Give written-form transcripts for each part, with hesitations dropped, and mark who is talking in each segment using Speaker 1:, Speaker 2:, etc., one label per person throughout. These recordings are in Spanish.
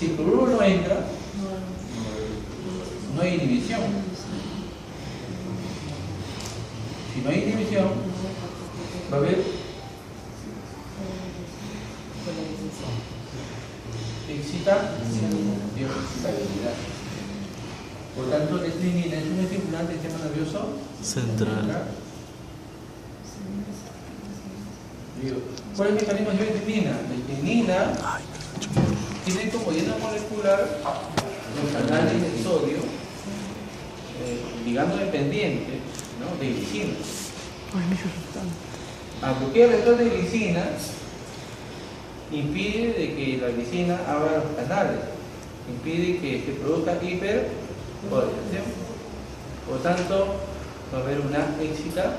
Speaker 1: Si el cloruro no entra, no hay inhibición. Si no hay inhibición, va a haber excitabilidad. Por tanto, la estrinina es un estimulante del sistema nervioso central. ¿Cuál es el mecanismo de la estrinina? La estrinina tiene como hielo molecular los canales del sodio, ligando dependiente, ¿no?, de glicina. Al bloquear el receptor de glicina, impide de que la glicina abra los canales, impide que se produzca hiperpolarización. Por tanto, va a haber una excitabilidad,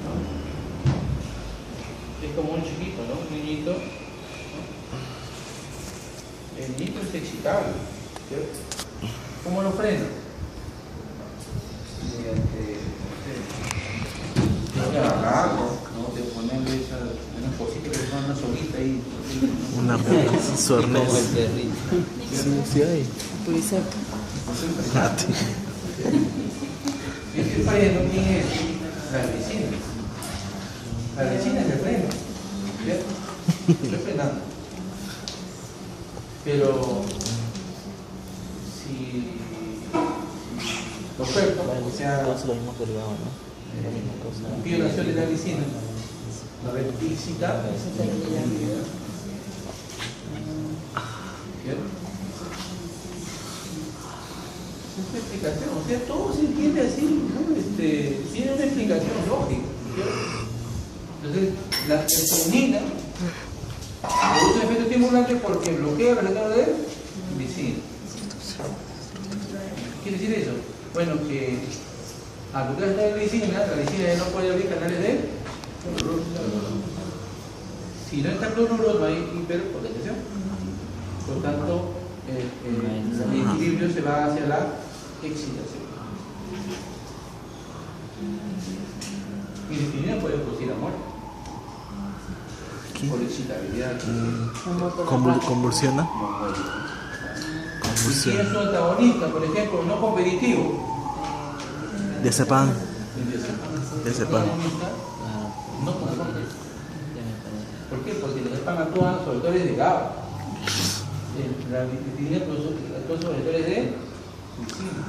Speaker 1: ¿no? Es como un chiquito, ¿no? Un niñito, ¿no? El niñito es excitable, ¿cierto? ¿Cómo lo frena? ¿no? De ponerle una cosita que se llama una solita ahí.
Speaker 2: Una suernés. Sí, hay.
Speaker 1: Este freno tiene la glicina. La glicina es el freno, ¿cierto? Estoy frenando. Pero si los cuerpos, o sea,
Speaker 2: lo mismo colgado, ¿no?
Speaker 1: violación de la glicina, va a haber excitabilidad. ¿Cierto? Es una explicación, o sea, todo se entiende así, ¿no? Tiene una explicación lógica, ¿cierto? Entonces, la estrinina produce un efecto estimulante porque bloquea el receptor de glicina. ¿Qué quiere decir eso? Bueno, que al bloquear la glicina ya no puede abrir canales de cloruro. Si no está cloruro, no hay hiperpolarización. Por tanto, el equilibrio se va hacia la excitación. Y la estrinina puede producir amor. Por excitabilidad.
Speaker 2: ¿Convulsiona?
Speaker 1: Si es un antagonista, por ejemplo, no competitivo.
Speaker 2: Diazepam.
Speaker 1: No competitivo. ¿Por qué? Porque los diazepam actúan sobre receptores de GABA. La estrinina actúa sobre receptores de glicina.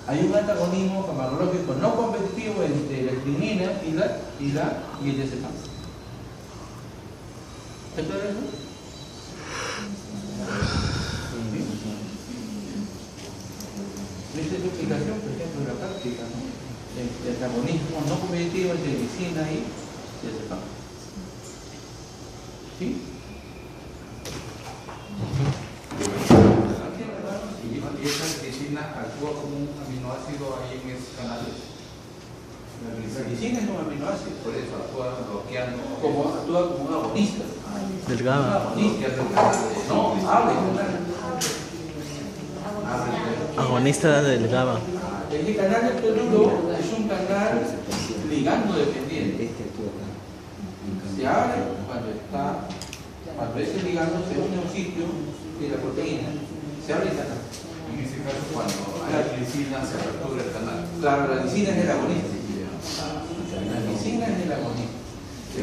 Speaker 1: Hay un antagonismo farmacológico no competitivo entre la estrinina y el diazepam. ¿Está claro eso? Esa es su explicación, por ejemplo, de la práctica, ¿no? El antagonismo no competitivo entre glicina y diazepam. ¿Sí?
Speaker 3: Y esa glicina actúa como un aminoácido ahí en esos canales.
Speaker 1: La glicina es un aminoácido.
Speaker 3: Por eso actúa bloqueando.
Speaker 1: Actúa como un agonista.
Speaker 2: Del GABA.
Speaker 1: No, abre.
Speaker 2: Agonista del GABA.
Speaker 1: El canal del cloruro es un canal ligando dependiente. Se abre cuando ese ligando se une a un sitio de la proteína. Se abre el canal.
Speaker 3: En ese caso, cuando hay glicina, se apertura el canal.
Speaker 1: Claro, la glicina es el agonista. La glicina es el agonista. Y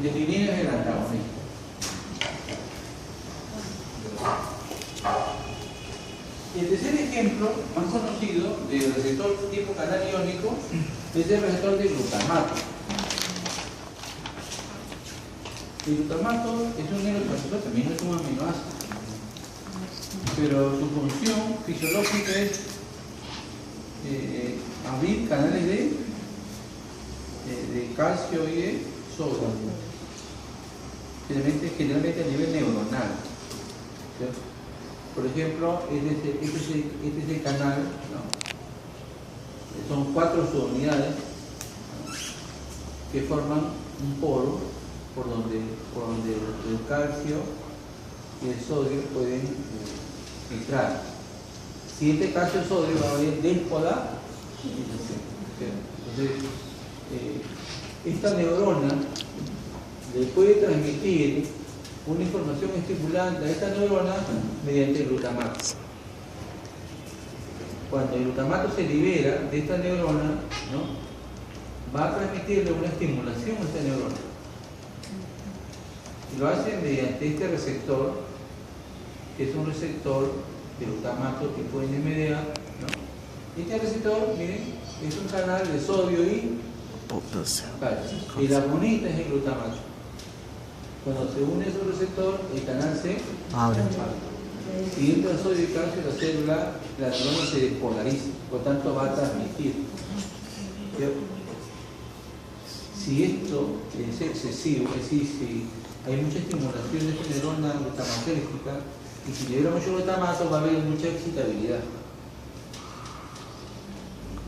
Speaker 1: la estrinina es el antagonista. El tercer ejemplo más conocido del receptor tipo canal iónico es el receptor de glutamato. El glutamato es un neurotransmisor, también es un aminoácido, pero su función fisiológica es abrir canales de calcio y de sodio, generalmente a nivel neuronal, ¿cierto? Por ejemplo, este es el canal, ¿no? Son 4 subunidades, ¿no?, que forman un poro por donde el calcio y el sodio pueden entrar. Si este calcio-sodio va a haber despolarización. Entonces, esta neurona de le puede transmitir una información estimulante a esta neurona mediante el glutamato. Cuando el glutamato se libera de esta neurona, ¿no?, va a transmitirle una estimulación a esta neurona. Y lo hace mediante este receptor, que es un receptor de glutamato tipo NMDA, ¿no? Este receptor, miren, es un canal de sodio y
Speaker 2: potasio.
Speaker 1: calcio. Y la bonita es el glutamato. Cuando se une a su receptor, el canal se
Speaker 2: Abre.
Speaker 1: Si entra el sodio y calcio, la neurona se despolariza, por tanto va a transmitir. ¿Cierto? Si esto es excesivo, es decir, si hay mucha estimulación de esta neurona glutamatérgica, y si libera mucho glutamato, va a haber mucha excitabilidad.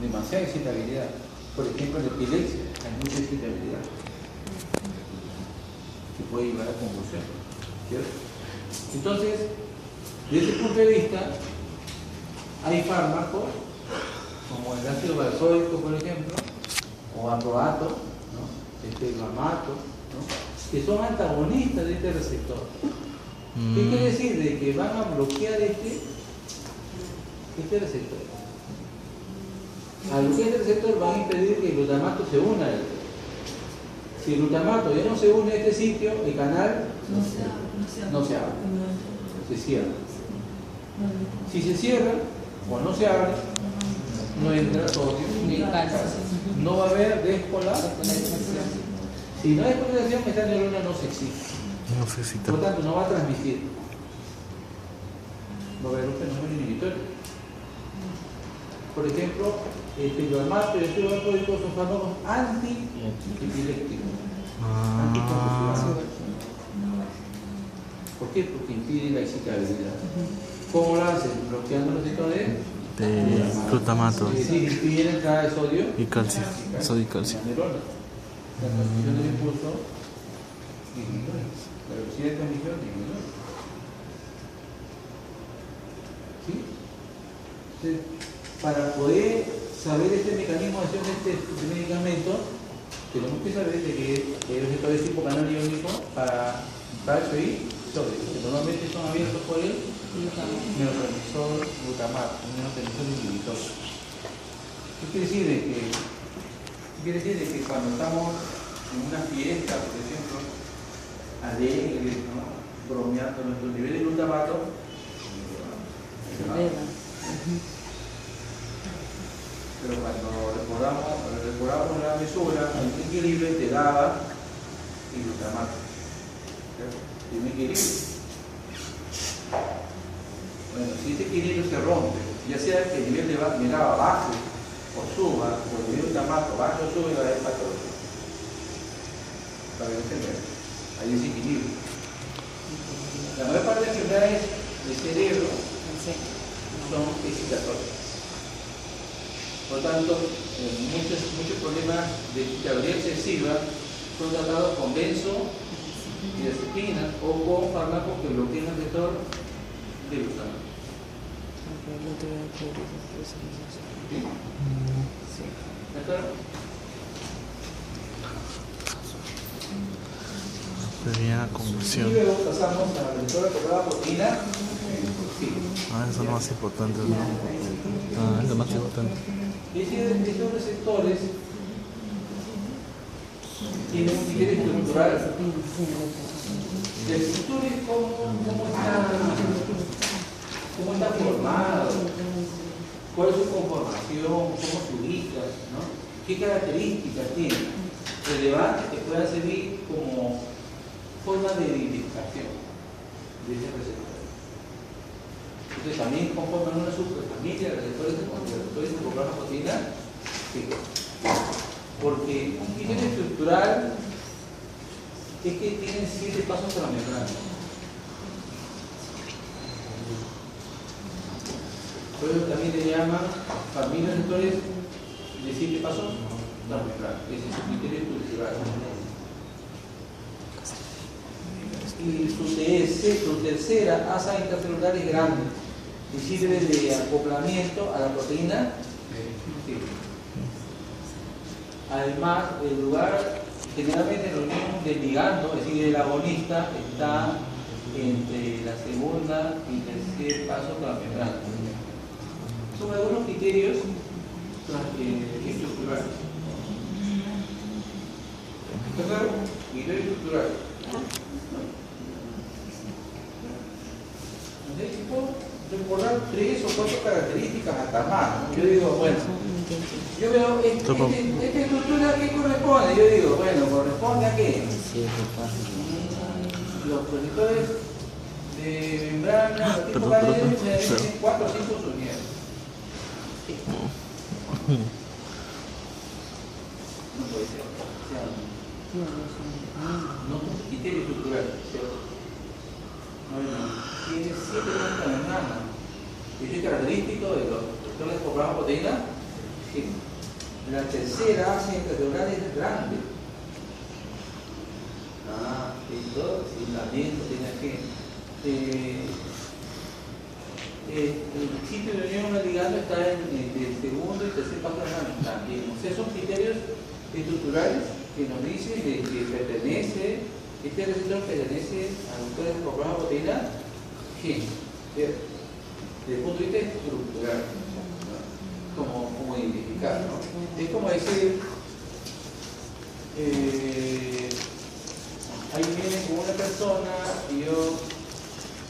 Speaker 1: Demasiada excitabilidad. Por ejemplo, en la epilepsia hay mucha excitabilidad que puede llevar a convulsión. ¿Cierto? Entonces, desde ese punto de vista, hay fármacos como el ácido valproico, por ejemplo, o aproato, ¿no?, glutamato, ¿no?, que son antagonistas de este receptor. ¿Qué quiere decir? De que van a bloquear este receptor. Al bloquear este receptor van a impedir que el glutamato se una a él. Si el glutamato ya no se une a este sitio, el canal no se abre, se cierra. Si se cierra o no se abre, no entra sodio ni calcio. No va a haber despolarización. Si no hay despolarización, esta neurona no se excita.
Speaker 2: No sé si
Speaker 1: Por lo tanto, no va a transmitir. Va a haber un fenómeno inhibitorio. Por ejemplo, el glutamato y el ácido valproico son fármacos antiepilépticos. Anticonvulsivos. ¿Por qué? Porque impide la excitabilidad. ¿Cómo lo hacen? Bloqueando los receptores
Speaker 2: de glutamato
Speaker 1: es decir, impide la entrada de sodio
Speaker 2: y calcio. Sodio y calcio.
Speaker 1: la neurona. La transmisión del impulso disminuye. La velocidad de transmisión disminuye. ¿Sí? Entonces, para poder saber este mecanismo de acción de este medicamento, tenemos que saber de que el receptor es tipo canal iónico para calcio y sodio, que normalmente son abiertos por el neurotransmisor glutamato, un neurotransmisor inhibitor. ¿Qué quiere decir? De que cuando estamos en una fiesta, por ejemplo, alegres, ¿no?, bromeando nuestro nivel de glutamato, pero cuando recordamos la mesura, el equilibrio te daba el glutamato. Tiene equilibrio. Bueno, si este equilibrio se rompe, ya sea que el nivel de miraba bajo o suba, o el nivel de glutamato bajo o sube, va a haber patología. Para que no se vea. Hay desequilibrio. La mayor parte de las enfermedades del cerebro son excitatorias. Por tanto, muchos problemas de excitabilidad excesiva son tratados con benzodiazepinas o con fármacos que bloquean el receptor de glutamato. ¿Sí? ¿De acuerdo?
Speaker 2: Sería la convulsión.
Speaker 1: Y luego pasamos a la receptora tocada proteína. Sí.
Speaker 2: Eso es lo más importante, ¿no? Es lo más importante.
Speaker 1: Estos receptores tienen un nivel estructural. La estructura es cómo está formado, cuál es su conformación, cómo se ubica, ¿no?, qué características tiene relevantes que puedan servir como forma de identificación de ese receptor. Entonces también conforman una superfamilia de receptores de proteína, sí. Porque un criterio estructural es que tienen 7 pasos para la membrana. Por eso también le llaman familia de receptores de 7 pasos para la membrana. Ese es su criterio estructural. Y su tercera asa intracelular es grande y sirve de acoplamiento a la proteína. Sí. Además, el lugar generalmente la unión del ligando, es decir, del agonista, está entre la segunda y tercer paso con la membrana. Son algunos criterios estructurales. ¿Está claro? Criterios estructurales. Puedo recordar 3 o 4 características hasta más. Yo digo, bueno, yo veo esta estructura, ¿qué corresponde? Yo digo, bueno, ¿corresponde a qué? Los proyectores de membrana, los tipos canales, tienen 4 o 5 unidades. No puede ser. O sea, no son criterios estructurales, ¿cierto? Tiene 7 puntos de membrana. Eso es característico de los proyectores por baja proteína. La tercera intracelular es grande. Esto sí, también tiene que. El sitio de unión al ligando está entre el segundo y tercer paso de la también. O sea, son criterios estructurales que nos dicen de que pertenece, este receptor pertenece a receptores por baja proteína G. Desde el punto de vista estructural, ¿no? Como identificar, ¿no? Es como decir, ahí viene con una persona y yo,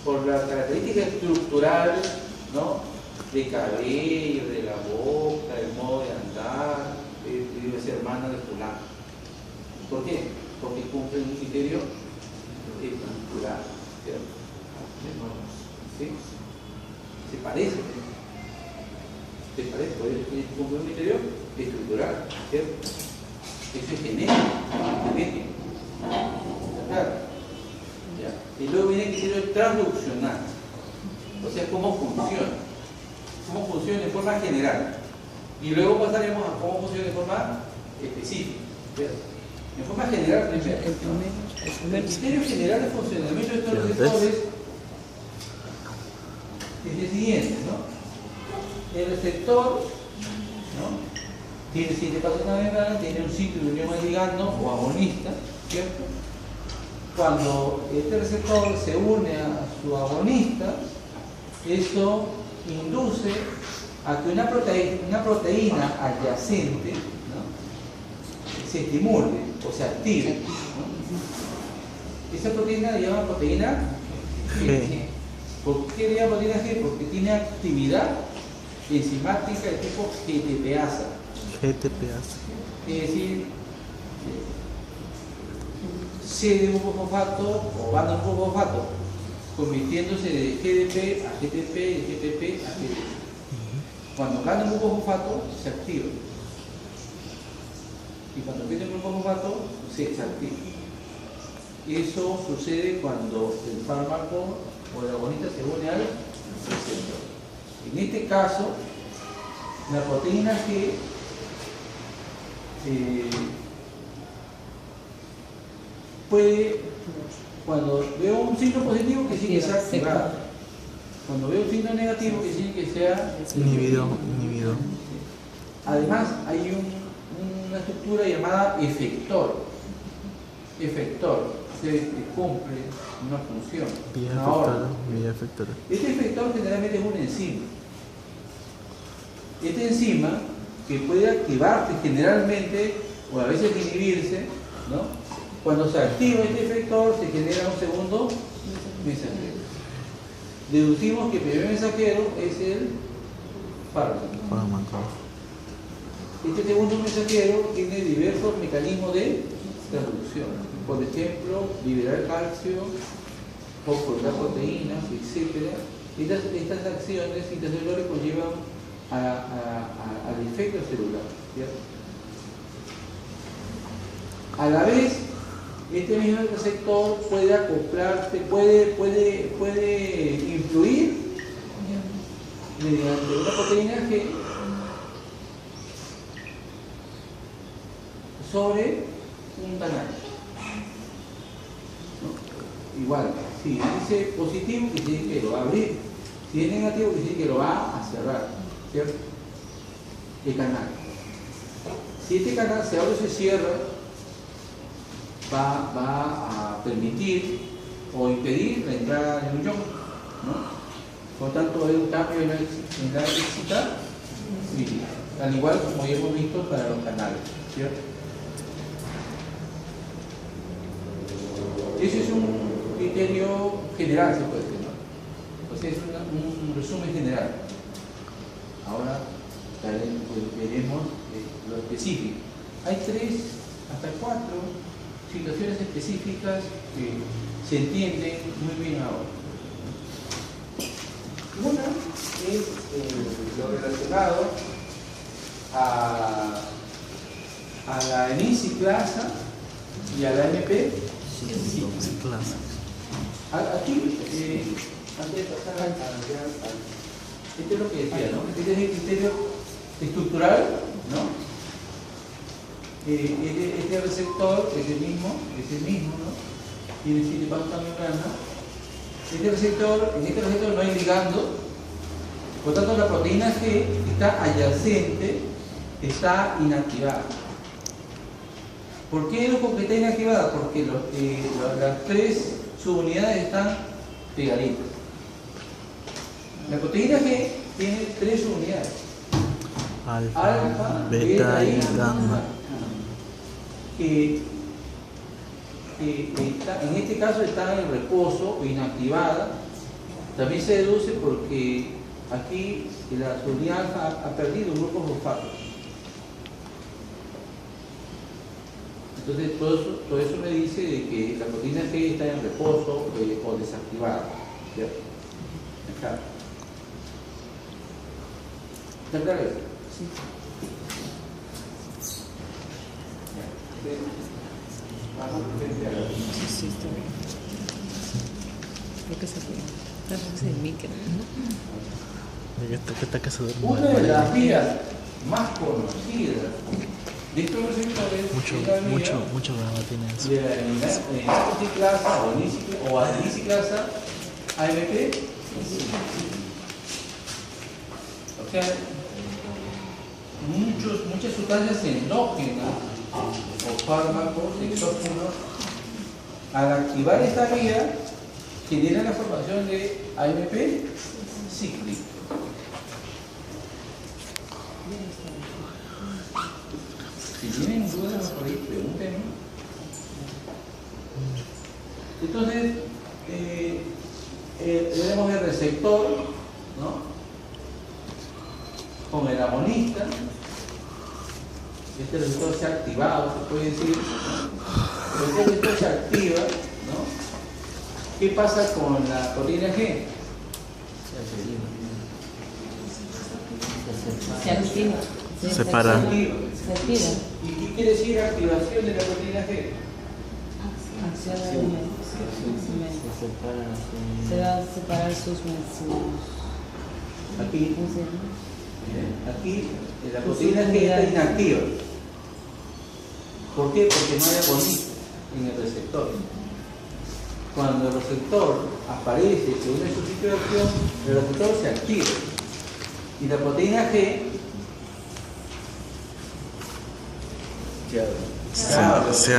Speaker 1: por la característica estructural, ¿no? De cabello, de la boca, del modo de andar, debe ser hermana de fulano. ¿Por qué? Porque cumple un criterio estructural, ¿cierto? ¿Sí? Se parece, puede cumplir un criterio estructural, ¿cierto? Eso es genético. Claro. Ya. Y luego viene el criterio transduccional, o sea, cómo funciona de forma general. Y luego pasaremos a cómo funciona de forma específica, ¿cierto? De forma general, primero. El criterio general de funcionamiento de estos receptores es el siguiente, ¿no? El receptor, ¿no? Tiene 7 pasos de membrana, tiene un sitio de unión al ligando o agonista, ¿cierto? Cuando este receptor se une a su agonista, eso induce a que una proteína adyacente, ¿no? Se estimule o se active, ¿no? Esa proteína la llaman proteína G. ¿Por qué le llaman proteína G? Porque tiene actividad enzimática de tipo GTPasa. Es decir, cede un fosfato o banda un fosfato, convirtiéndose de GDP a GTP, de GTP a GTP. Cuando gana un grupo fosfato, se activa. Y cuando pierde un grupo fosfato, se desactiva. Eso sucede cuando el fármaco o el agonista se une al receptor. En este caso, la proteína G puede, cuando veo un signo positivo, que sí que sea activado. Cuando veo un signo negativo, que sí que sea
Speaker 2: inhibido.
Speaker 1: Además, hay una estructura llamada efector. Que cumple una función, una orden. Este efector generalmente es una enzima. Esta enzima, que puede activarse generalmente, o a veces inhibirse, ¿no? Cuando se activa este efector, se genera un segundo mensajero. Deducimos que el primer mensajero es el fármaco. Este segundo mensajero tiene diversos mecanismos de transducción. Por ejemplo, liberar calcio, fosforizar proteínas, etc. Estas acciones intracelulares conllevan al efecto celular, ¿cierto? A la vez, este mismo receptor puede acoplarse, puede influir mediante una proteína G sobre un canal. ¿No? Igual, si dice positivo, quiere decir que lo va a abrir. Si es negativo, quiere decir que lo va a cerrar, ¿cierto? El canal. Si este canal se abre o se cierra, va a permitir o impedir la entrada de un ion, ¿no? Por lo tanto, hay un cambio en la excitabilidad, al igual como ya hemos visto para los canales, ¿cierto? Ese es un criterio general, se puede decir, ¿no? O sea, es un resumen general. Ahora veremos lo específico. Hay 3 hasta 4 situaciones específicas que se entienden muy bien ahora. Una es lo relacionado a la enisiclasa y a la MP. Aquí, antes de pasar este es lo que decía, ¿no? Este es el criterio estructural, ¿no? Este receptor es el mismo, ¿no? Tiene 7 pautas membranas. En este receptor no hay ligando, por lo tanto la proteína G está adyacente, está inactivada. ¿Por qué no porque está inactivada? Porque las 3 subunidades están pegaditas. La proteína G tiene 3 subunidades: alfa, beta y gamma. Que está, en este caso está en reposo o inactivada. También se deduce porque aquí la subunidad alfa ha perdido grupos fosfatos. Entonces todo eso me dice de que la proteína G está en reposo o desactivada, ¿cierto? Acá. ¿Está claro eso? Sí.
Speaker 4: Sí, está bien. Creo que se puede. Estamos en micro, ¿no?
Speaker 1: Una de las vías más conocidas de estos receptores
Speaker 2: mucho drama tiene eso.
Speaker 1: de la enisiclasa o adenisiclasa AMP. O sea, muchas sustancias endógenas o fármacos exógenos, al activar esta vía, generan la formación de AMP cíclico. Si tienen dudas por ahí, pregúntenme. Entonces, tenemos el receptor, ¿no? Con el agonista. Este receptor se ha activado, se puede decir, ¿no? Pero este receptor se activa, ¿no? ¿Qué pasa con la proteína G?
Speaker 4: Se activa.
Speaker 2: Se separa.
Speaker 4: Se activa.
Speaker 1: ¿Y qué quiere decir activación de la proteína G?
Speaker 4: Acción del elemento. Se va a separar sus menciones.
Speaker 1: Aquí, la proteína G está inactiva. ¿Por qué? Porque no hay agonista en el receptor. Cuando el receptor aparece según el sitio de acción, el receptor se activa. Y la proteína G
Speaker 2: Se abre.
Speaker 1: Se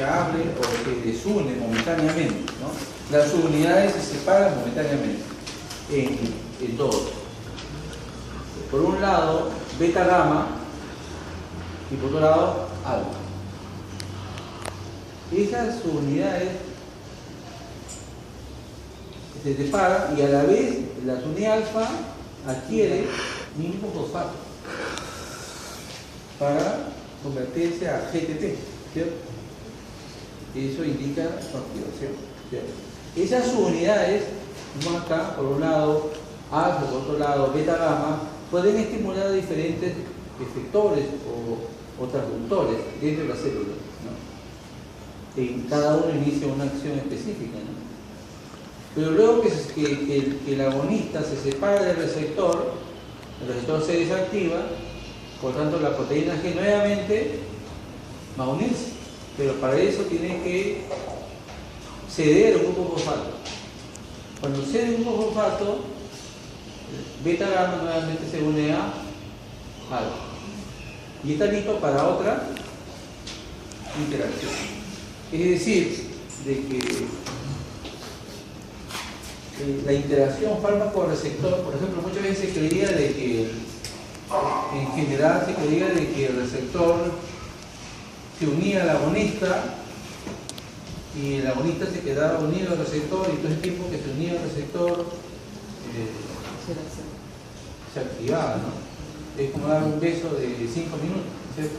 Speaker 1: abre o se desune momentáneamente, ¿no? Las subunidades se separan momentáneamente en dos. Por un lado, beta gamma y por otro lado, alfa. Esas subunidades se separan y a la vez la subunidad alfa adquiere un grupo fosfato para convertirse a GTP, ¿cierto? Eso indica su activación, ¿cierto? Esas subunidades, como acá, por un lado alfa, por otro lado beta gamma, pueden estimular diferentes efectores o transductores dentro de la célula, ¿no? En cada uno inicia una acción específica, ¿no? Pero luego que el agonista se separa del receptor, el receptor se desactiva, por tanto la proteína G nuevamente va a unirse, pero para eso tiene que ceder un grupo fosfato. Cuando cede un grupo fosfato, beta gamma nuevamente se une a alfa y está listo para otra interacción. Es decir, de que la interacción fármaco-receptor, por ejemplo, muchas veces se creía de que, en general se creía de que el receptor se unía al agonista y el agonista se quedaba unido al receptor y todo el tiempo que se unía al receptor se activaba, ¿no? Es como dar un beso de 5 minutos, ¿cierto?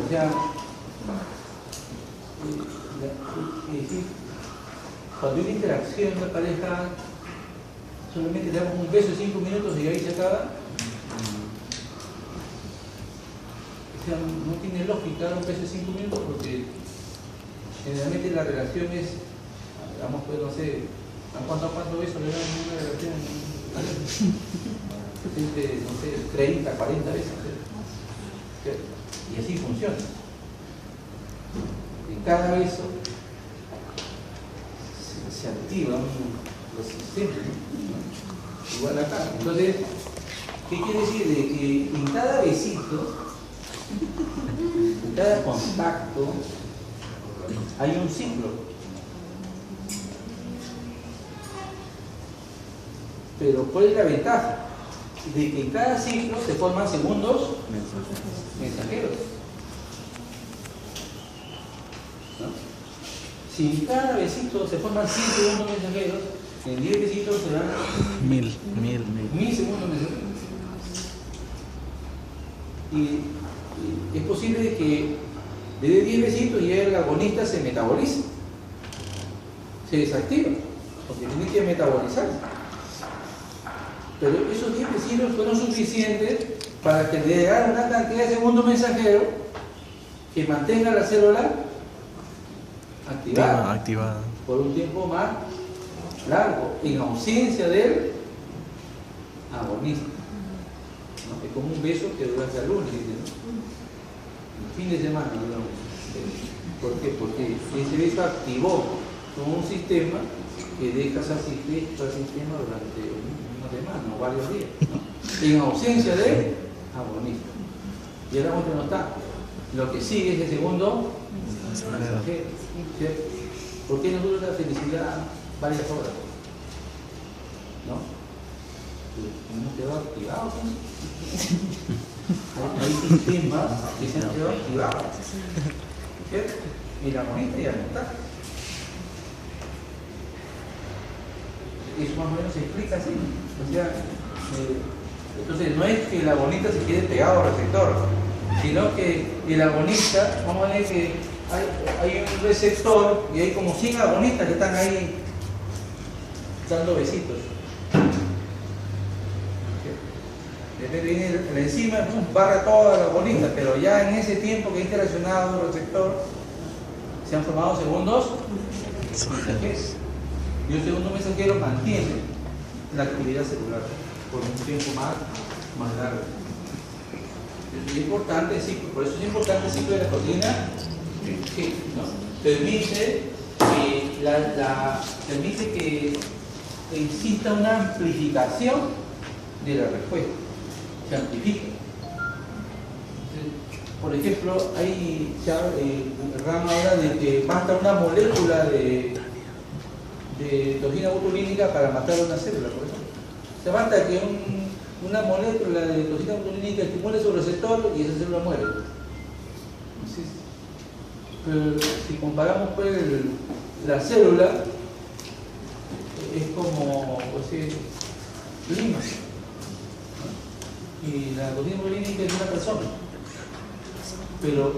Speaker 1: O sea, cuando hay una interacción de pareja, solamente le damos un beso de 5 minutos y ahí se acaba. O sea, no tiene lógica dar un beso de 5 minutos porque generalmente la relación es, digamos, pues no sé, ¿a cuántos besos le dan en una relación? No sé, 30, 40 veces. ¿Cierto? Y así funciona. Y cada beso se activan los sistemas, ¿no? Igual acá. Entonces, ¿qué quiere decir? De que en cada besito, en cada contacto, hay un ciclo. Pero ¿cuál es la ventaja? De que en cada ciclo se forman segundos mensajeros. ¿No? Si en cada besito se forman 100 segundos mensajeros, en 10 besitos serán
Speaker 2: 1000
Speaker 1: segundos mensajeros. Y es posible que desde 10 besitos ya el agonista se metabolice, se desactiva, porque tiene que metabolizarse. Pero esos 10 besitos fueron suficientes para que le llegara una cantidad de segundos mensajeros que mantenga la célula activada por un tiempo más largo, en ausencia del agonista, ¿no? Es como un beso que dura hasta el lunes, ¿no? El fin de semana, digamos. ¿Por qué? Porque ese beso activó todo un sistema que deja satisfecho al sistema durante una semana o varios días, ¿no? En ausencia del agonista. Y ahora que no está. Lo que sigue es el segundo mensajero, ¿cierto? ¿Por qué nos dura la felicidad varias horas? ¿No? Hemos quedado activados, ¿no? Hay sistemas que se han quedado activados, ¿cierto? Y la agonista ya no está. Eso más o menos se explica así. O sea, entonces no es que el agonista se quede pegado al receptor, sino que el agonista, vamos a ver que hay un receptor y hay como 100 agonistas que están ahí dando besitos. De repente viene la enzima, barra toda la agonista, pero ya en ese tiempo que ha interaccionado el receptor, se han formado segundos mensajeros. Y el segundo mensajero mantiene la actividad celular por un tiempo más largo. Es importante, sí, por eso es importante el ciclo de la proteína, que ¿no? permite que exista una amplificación de la respuesta. Se amplifica. Por ejemplo, hay rama ahora de que basta una molécula de toxina botulínica para matar una célula, por ejemplo. Se basta que una molécula de toxina botulínica estimule su receptor y esa célula muere. ¿Sí? Pero si comparamos pues la célula, es como lima. Y la toxina botulínica es una persona. Pero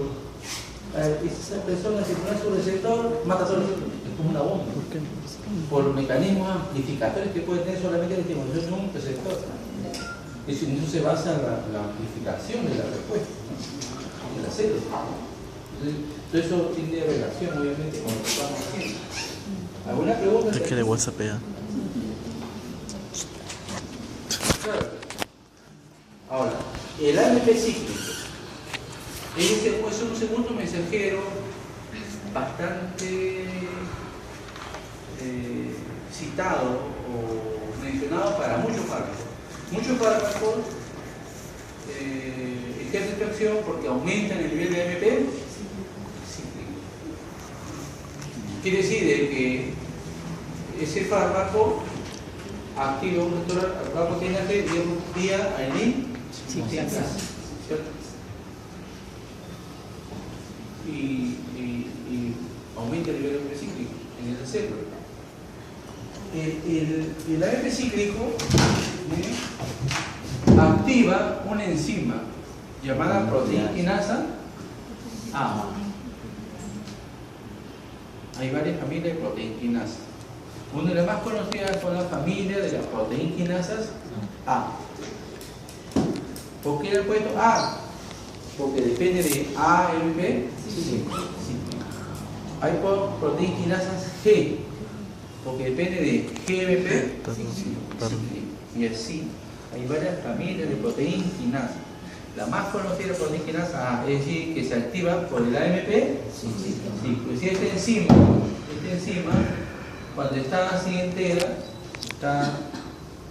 Speaker 1: esa persona, si pone su receptor, mata solo, es como una bomba. Por mecanismos amplificadores que puede tener solamente la estimulación de un receptor. En eso se basa la amplificación de la respuesta, ¿no? De la célula. Entonces, eso tiene relación, obviamente, con lo que estamos haciendo. ¿Alguna pregunta?
Speaker 2: Es que de WhatsApp ya.
Speaker 1: Claro. Ahora, el AMP cíclico es un segundo mensajero bastante citado o mencionado para muchos fármacos. Muchos fármacos ejercen esta acción porque aumentan el nivel de AMP Quiere decir de que ese fármaco activa un receptor alfa-proteína vía adenina, ¿cierto? Y aumenta el nivel AMP cíclico en el cerebro. El AMP cíclico activa una enzima llamada proteína quinasa A. Hay varias familias de proteína quinasa. Una de las más conocidas son la familia de las proteínas quinasas A. ¿Por qué le he puesto A? Porque depende de AMP cíclico. Hay proteínas quinasas G, porque depende de GMP y así. Hay varias familias de proteínas quinasas. La más conocida proteína quinasa A, es decir, que se activa por el AMP cíclico. Si esta enzima, cuando está así entera, está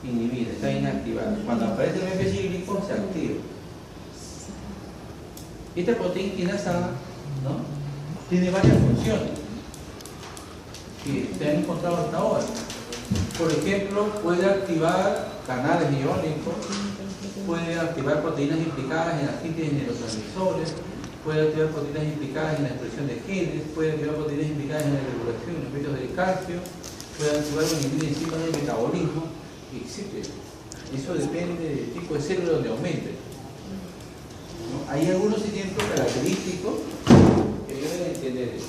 Speaker 1: inhibida, está inactivada. Cuando aparece el AMP cíclico, se activa. Esta proteína quinasa, ¿no?, tiene varias funciones que se han encontrado hasta ahora. Por ejemplo, puede activar canales iónicos, puede activar proteínas implicadas en la síntesis de neurotransmisores, puede activar proteínas implicadas en la expresión de genes, puede activar proteínas implicadas en la regulación de los efectos del calcio, puede activar o inhibir enzimas del metabolismo, etc. Eso depende del tipo de célula donde aumente. ¿No? Hay algunos ejemplos característicos que deben entender eso.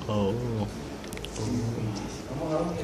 Speaker 2: Oh.
Speaker 1: Vamos a ver un